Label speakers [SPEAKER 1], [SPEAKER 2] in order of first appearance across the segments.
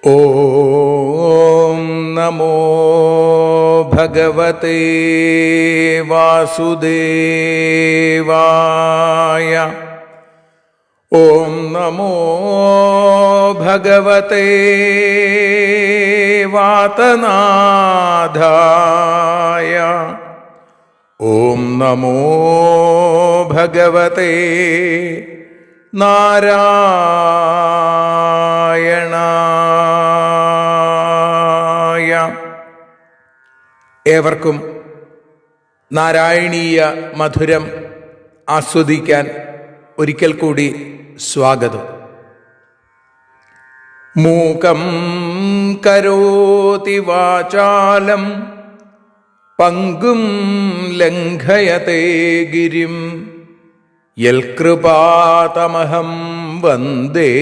[SPEAKER 1] ഓം നമോ ഭഗവതേ വാസുദേവായ. ഓം നമോ ഭഗവതേ വാതനാഥായ. ഓം നമോ ഭഗവതേ നാരായണായ. ഏവർക്കും നാരായണീയ മധുരം ആസ്വദിക്കാൻ ഒരിക്കൽ കൂടി സ്വാഗതം. മൂകം കരോതി വാചാലം പങ്കും ലംഘയതേ ഗിരിം യൽകൃപാതമഹം വന്ദേ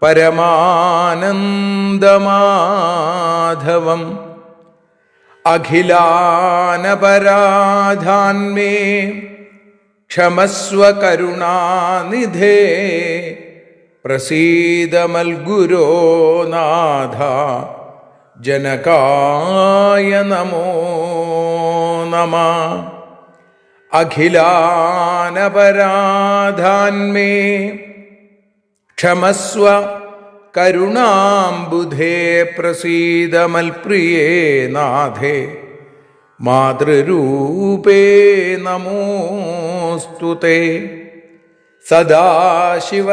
[SPEAKER 1] പരമാനന്ദമാധവം. അഖിലാനപരാധാന്മേ ക്ഷമസ്വ കരുണാനിധേ പ്രസീദ മൽഗുരോ നാഥ ജനകായ നമോ നമഃ. അഖിലാനപരാധാന്മേ ക്ഷമസ്വ കരുണാംബുധേ പ്രസീദ മൽപ്രിയേ നാഥേ മാതൃരൂപേ നമോസ്തുതേ. സദാശിവസമാരംഭാം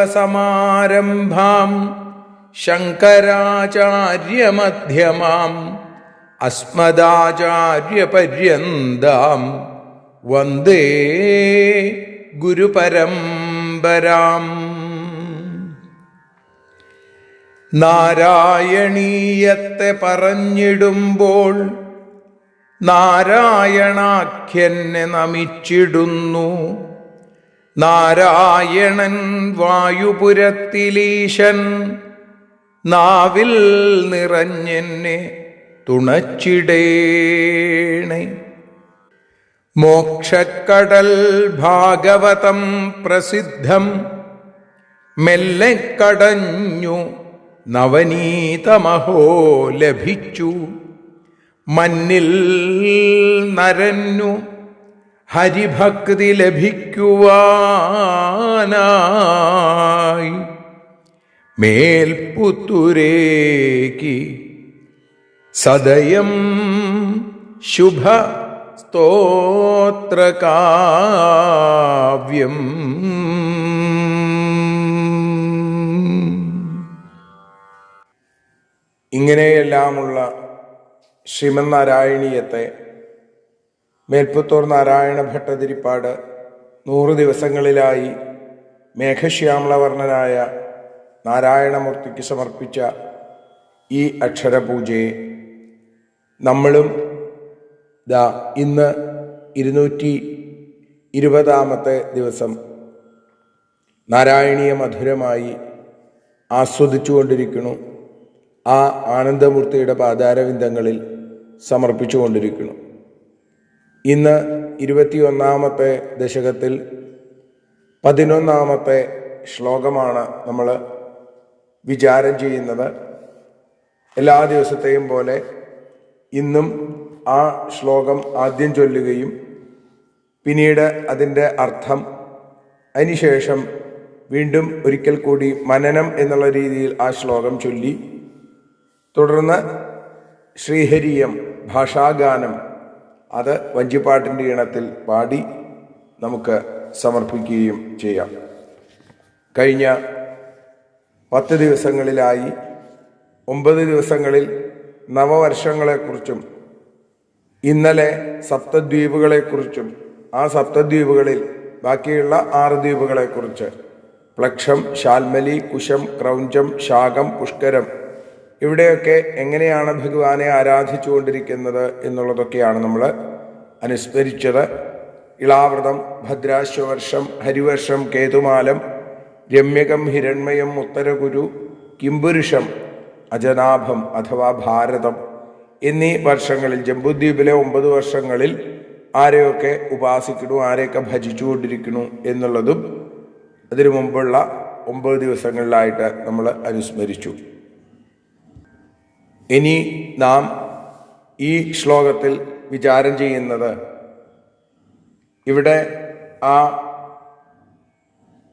[SPEAKER 1] ശങ്കരാചാര്യമധ്യമാം അസ്മദാചാര്യപര്യന്താം വന്ദേ ഗുരുപരമ്പരാം. നാരായണീയത്തെ പറഞ്ഞിടുമ്പോൾ നാരായണാഖ്യനെ നമിച്ചിടുന്നു. നാരായണൻ വായുപുരത്തിലീശൻ നാവിൽ നിറഞ്ഞെന്നെ തുണച്ചിടേണേ. മോക്ഷക്കടൽ ഭാഗവതം പ്രസിദ്ധം മെല്ലെ കടഞ്ഞു നവനീതമഹോ ലഭിച്ചു. മന്നിൽ നരന്നു ഹരിഭക്തി ലഭിക്കുവാനായി മേൽപുത്തൂരേക്ക് സദയം ശുഭ സ്തോത്രകാവ്യം. ഇങ്ങനെയെല്ലാമുള്ള ശ്രീമന്നാരായണീയത്തെ മേൽപ്പുത്തൂർ നാരായണ ഭട്ടതിരിപ്പാട് 100 ദിവസങ്ങളിലായി മേഘശ്യാമളവർണ്ണനായ നാരായണമൂർത്തിക്ക് സമർപ്പിച്ച ഈ അക്ഷരപൂജയെ നമ്മളും ഇന്ന് 220ാമത്തെ ദിവസം നാരായണീയ മധുരമായി ആസ്വദിച്ചുകൊണ്ടിരിക്കുന്നു. ആ ആനന്ദമൂർത്തിയുടെ പാദാരവിന്ദങ്ങളിൽ സമർപ്പിച്ചുകൊണ്ടിരിക്കുന്നു. ഇന്ന് 21ാമത്തെ ദശകത്തിൽ 11ാമത്തെ ശ്ലോകമാണ് നമ്മൾ വിചാരം ചെയ്യുന്നത്. എല്ലാ ദിവസത്തെയും പോലെ ഇന്നും ആ ശ്ലോകം ആദ്യം ചൊല്ലുകയും പിന്നീട് അതിൻ്റെ അർത്ഥം, അതിനുശേഷം വീണ്ടും ഒരിക്കൽ കൂടി മനനം എന്നുള്ള രീതിയിൽ ആ ശ്ലോകം ചൊല്ലി തുടർന്ന് ശ്രീഹരിയം ഭാഷാഗാനം അത് വഞ്ചിപ്പാട്ടിൻ്റെ ഈണത്തിൽ പാടി നമുക്ക് സമർപ്പിക്കുകയും ചെയ്യാം. കഴിഞ്ഞ 10 ദിവസങ്ങളിലായി 9 ദിവസങ്ങളിൽ നവവർഷങ്ങളെക്കുറിച്ചും ഇന്നലെ സപ്തദ്വീപുകളെക്കുറിച്ചും ആ സപ്തദ്വീപുകളിൽ ബാക്കിയുള്ള 6 ദ്വീപുകളെക്കുറിച്ച് പ്ലക്ഷം, ശാൽമലി, കുശം, ക്രൗഞ്ചം, ശാകം, പുഷ്കരം ഇവിടെയൊക്കെ എങ്ങനെയാണ് ഭഗവാനെ ആരാധിച്ചുകൊണ്ടിരിക്കുന്നത് എന്നുള്ളതൊക്കെയാണ് നമ്മൾ അനുസ്മരിച്ചത്. ഇളാവൃതം, ഭദ്രാശ്വവർഷം, ഹരിവർഷം, കേതുമാലം, രമ്യകം, ഹിരണ്മയം, ഉത്തരകുരു, കിംപുരുഷം, അജനാഭം അഥവാ ഭാരതം എന്നീ വർഷങ്ങളിൽ, ജംബുദ്വീപിലെ 9 വർഷങ്ങളിൽ ആരെയൊക്കെ ഉപാസിക്കുന്നു, ആരെയൊക്കെ ഭജിച്ചുകൊണ്ടിരിക്കുന്നു എന്നുള്ളതും അതിനു മുമ്പുള്ള 9 ദിവസങ്ങളിലായിട്ട് നമ്മൾ അനുസ്മരിച്ചു. ഇനി നാം ഈ ശ്ലോകത്തിൽ വിചാരം ചെയ്യുന്നത് ഇവിടെ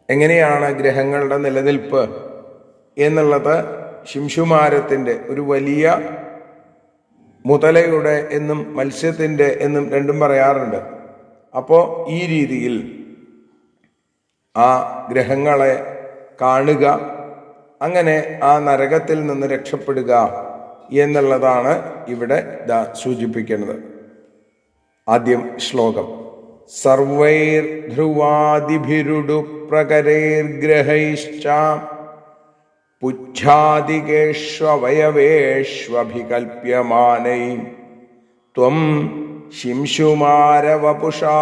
[SPEAKER 1] എങ്ങനെയാണ് ഗ്രഹങ്ങളുടെ നിലനിൽപ്പ് എന്നുള്ളത് ശിംശുമാരത്തിൻ്റെ ഒരു വലിയ മുതലയുടെ എന്നും മത്സ്യത്തിൻ്റെ എന്നും രണ്ടും പറയാറുണ്ട്. അപ്പോൾ ഈ രീതിയിൽ ആ ഗ്രഹങ്ങളെ കാണുക, അങ്ങനെ ആ നരകത്തിൽ നിന്ന് രക്ഷപ്പെടുക എന്നുള്ളതാണ് ഇവിടെ സൂചിപ്പിക്കുന്നത്. ആദ്യം ശ്ലോകം. സർവൈർ ധ്രുവാദിഭിരുഡു പ്രകരൈർഗ്രഹൈശ്ച പുച്ഛാദികേഷ്വവയവേഷ്വഭികൽപ്യമാനൈ ത്വം ശിംശുമാരവപുഷാ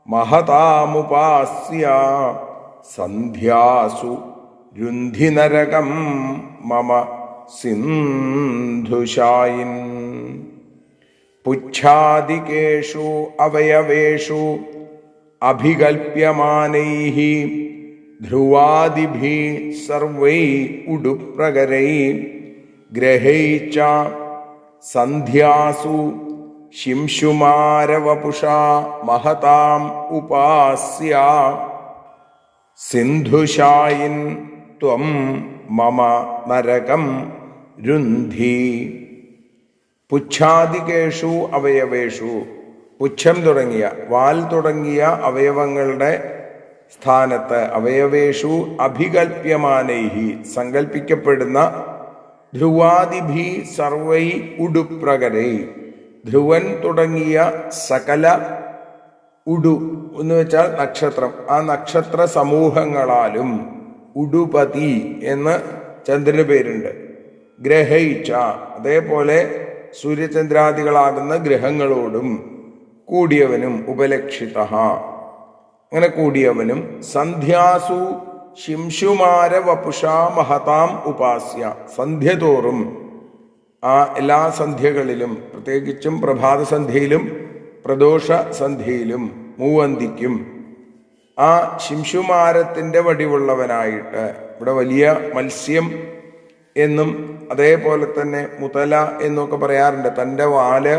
[SPEAKER 1] മഹതാമുപാസ്യ സന്ധ്യാസു രുന്ധി നരകം മമ സിന്ധുശായിൻ. പുച്ഛാദികേഷു അവയവേഷു അഭികൽപ്യമാനൈഃ ധ്രുവാദിഭിः സർവൈः ഉഡുപ്രകരൈः ഗ്രഹൈഃ ച സന്ധ്യാസു ശിംശുമാരവപുഷാ മഹതാം ഉപാസ്യ സിന്ധുശായിൻ ത്വം മമ നരകം രുന്ധി. പുച്ഛാദികേഷു അവയവേഷു, പുച്ഛം തുടങ്ങിയ വാൽ തുടങ്ങിയ അവയവങ്ങളുടെ സ്ഥാനത്ത് അവയവേഷു അഭികൽപ്യമാനൈഹി സങ്കൽപ്പിക്കപ്പെടുന്ന ധ്രുവാദിഭി സർവൈ ഉഡുപ്രകരൈ ധ്രുവൻ തുടങ്ങിയ സകല ഉഡു എന്ന് വെച്ചാൽ നക്ഷത്രം, ആ നക്ഷത്ര സമൂഹങ്ങളാലും ഉഡുപതി എന്ന് ചന്ദ്രന് പേരുണ്ട്. ഗ്രഹൈച്ച അതേപോലെ സൂര്യചന്ദ്രാദികളാകുന്ന ഗ്രഹങ്ങളോടും കൂടിയവനും ഉപലക്ഷിത അങ്ങനെ കൂടിയവനും സന്ധ്യാസു ശിംശുമാര വപുഷാ മഹതാം ഉപാസ്യ സന്ധ്യ തോറും ആ എല്ലാ സന്ധ്യകളിലും പ്രത്യേകിച്ചും പ്രഭാത സന്ധ്യയിലും പ്രദോഷ സന്ധ്യയിലും മൂവന്തിക്കും ആ ശിംശുമാരത്തിൻ്റെ വടിവുള്ളവനായിട്ട് ഇവിടെ വലിയ മത്സ്യം എന്നും അതേപോലെ തന്നെ മുതല എന്നൊക്കെ പറയാറുണ്ട്. തൻ്റെ വാല്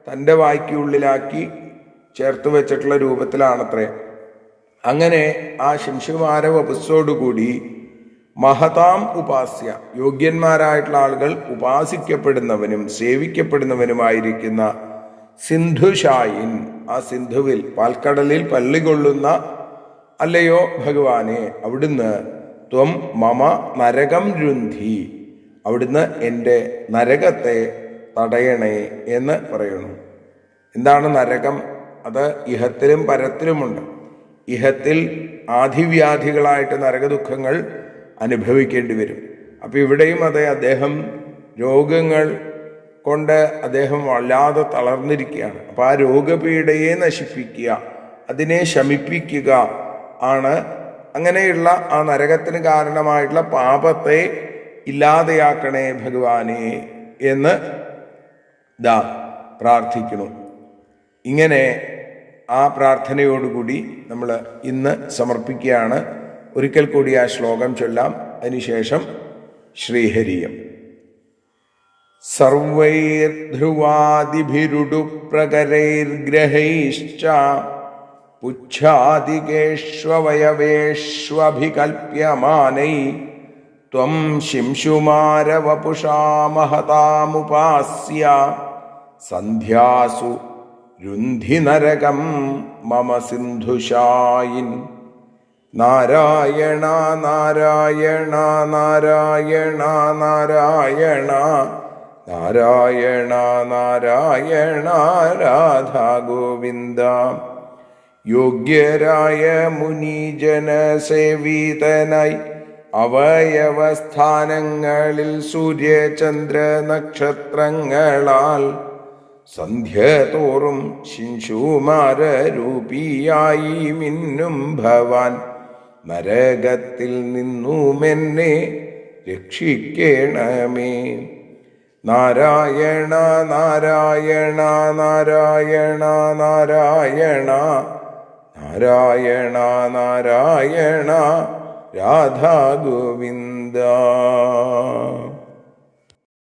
[SPEAKER 1] തൻ്റെ വായ്ക്കുള്ളിലാക്കി ചേർത്ത് വെച്ചിട്ടുള്ള രൂപത്തിലാണത്രേ. അങ്ങനെ ആ ശിംശുമാര വപുസ്സോടുകൂടി മഹതാം ഉപാസ്യ യോഗ്യന്മാരായിട്ടുള്ള ആളുകൾ ഉപാസിക്കപ്പെടുന്നവനും സേവിക്കപ്പെടുന്നവനുമായിരിക്കുന്ന സിന്ധുശായിൻ ആ സിന്ധുവിൽ പാൽക്കടലിൽ പള്ളികൊള്ളുന്ന അല്ലയോ ഭഗവാനെ, അവിടുന്ന് ത്വം മമ നരകം രുന്ധി അവിടുന്ന് എൻ്റെ നരകത്തെ തടയണേ എന്ന് പറയുന്നു. എന്താണ് നരകം? അത് ഇഹത്തിലും പരത്തിലുമുണ്ട്. ഇഹത്തിൽ ആധിവ്യാധികളായിട്ട് നരകദുഃഖങ്ങൾ അനുഭവിക്കേണ്ടി വരും. അപ്പം ഇവിടെയും അതെ, അദ്ദേഹം രോഗങ്ങൾ കൊണ്ട് അദ്ദേഹം വല്ലാതെ തളർന്നിരിക്കുകയാണ്. അപ്പം ആ രോഗപീഠയെ നശിപ്പിക്കുക, അതിനെ ശമിപ്പിക്കുക ആണ്. അങ്ങനെയുള്ള ആ നരകത്തിന് കാരണമായിട്ടുള്ള പാപത്തെ ഇല്ലാതെയാക്കണേ ഭഗവാനെ എന്ന് പ്രാർത്ഥിക്കുന്നു. ഇങ്ങനെ ആ പ്രാർത്ഥനയോടുകൂടി നമ്മൾ ഇന്ന് സമർപ്പിക്കുകയാണ്. ഒരിക്കൽ കൂടി ആ ശ്ലോകം ചൊല്ലാം. അതിനുശേഷം ശ്രീഹരിയം. സർവൈർധ്രുവാദിഭിരുഡു പ്രകരൈർഗ്രഹൈശ്ച പുച്ഛാദികേഷ്വവയവേഷ്വഭികൽപ്യമാനൈ ത്വം ശിംശുമാരവപുഷാ മഹതാമുപാസ്യ സന്ധ്യാസു രുന്ധി നരകം മമ സിന്ധുശായിൻ. നാരായണ നാരായണ നാരായണ നാരായണ നാരായണ നാരായണ രാധാ ഗോവിന്ദ. യോഗ്യരായ മുനിജന സേവിതനായി അവയവസ്ഥാനങ്ങളിൽ സൂര്യചന്ദ്ര നക്ഷത്രങ്ങളാൽ സന്ധ്യ തോറും ശിംശുമാരൂപിയായി മിന്നും ഭവാൻ നരകത്തിൽ നിന്നുമെന്നെ രക്ഷിക്കണമേ. നാരായണ നാരായണ നാരായണ നാരായണ നാരായണ നാരായണ രാധാ ഗോവിന്ദ.